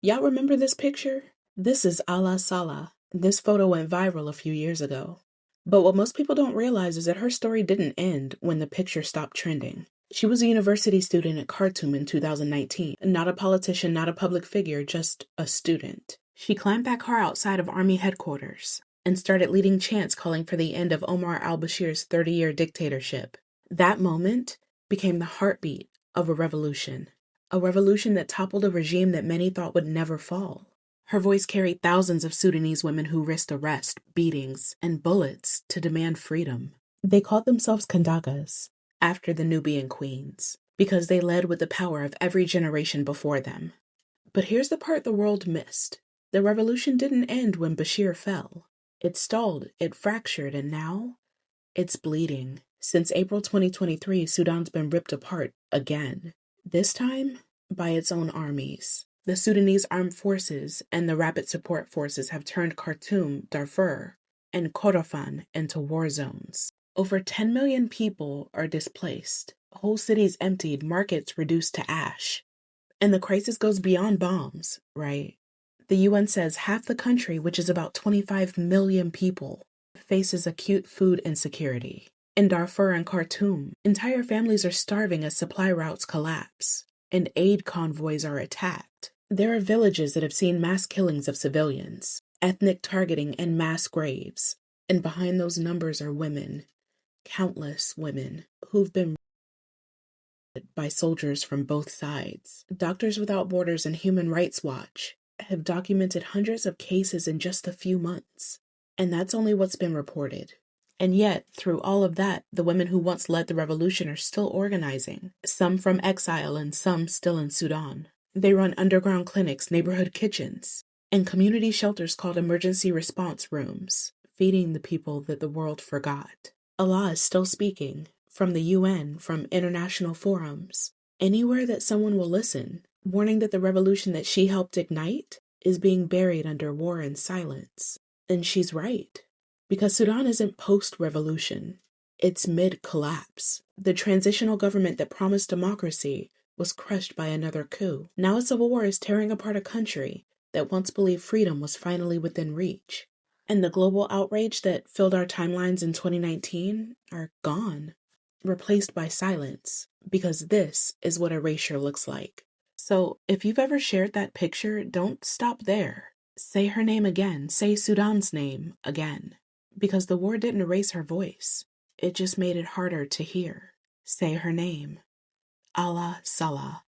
Y'all remember this picture? This is Alaa Salah. This photo went viral a few years ago. But what most people don't realize is that her story didn't end when the picture stopped trending. She was a university student at Khartoum in 2019. Not a politician, not a public figure, just a student. She climbed that car outside of army headquarters and started leading chants calling for the end of Omar al-Bashir's 30-year dictatorship. That moment became the heartbeat of a revolution that toppled a regime that many thought would never fall. Her voice carried thousands of Sudanese women who risked arrest, beatings, and bullets to demand freedom. They called themselves Kandakas, after the Nubian queens, because they led with the power of every generation before them. But here's the part the world missed. The revolution didn't end when Bashir fell. It stalled, it fractured, and now it's bleeding. Since April 2023, Sudan's been ripped apart again. This time, by its own armies. The Sudanese Armed Forces and the Rapid Support Forces have turned Khartoum, Darfur, and Kordofan into war zones. Over 10 million people are displaced, whole cities emptied, markets reduced to ash. And the crisis goes beyond bombs, right? The UN says half the country, which is about 25 million people, faces acute food insecurity. In Darfur and Khartoum, entire families are starving as supply routes collapse, and aid convoys are attacked. There are villages that have seen mass killings of civilians, ethnic targeting, and mass graves. And behind those numbers are women, countless women, who've been murdered by soldiers from both sides. Doctors Without Borders and Human Rights Watch have documented hundreds of cases in just a few months. And that's only what's been reported. And yet, through all of that, the women who once led the revolution are still organizing, some from exile and some still in Sudan. They run underground clinics, neighborhood kitchens, and community shelters called emergency response rooms, feeding the people that the world forgot. Alaa is still speaking, from the UN, from international forums, anywhere that someone will listen, warning that the revolution that she helped ignite is being buried under war and silence. And she's right. Because Sudan isn't post-revolution, it's mid-collapse. The transitional government that promised democracy was crushed by another coup. Now a civil war is tearing apart a country that once believed freedom was finally within reach. And the global outrage that filled our timelines in 2019 are gone, replaced by silence, because this is what erasure looks like. So if you've ever shared that picture, don't stop there. Say her name again. Say Sudan's name again. Because the war didn't erase her voice. It just made it harder to hear. Say her name. Alaa Salah.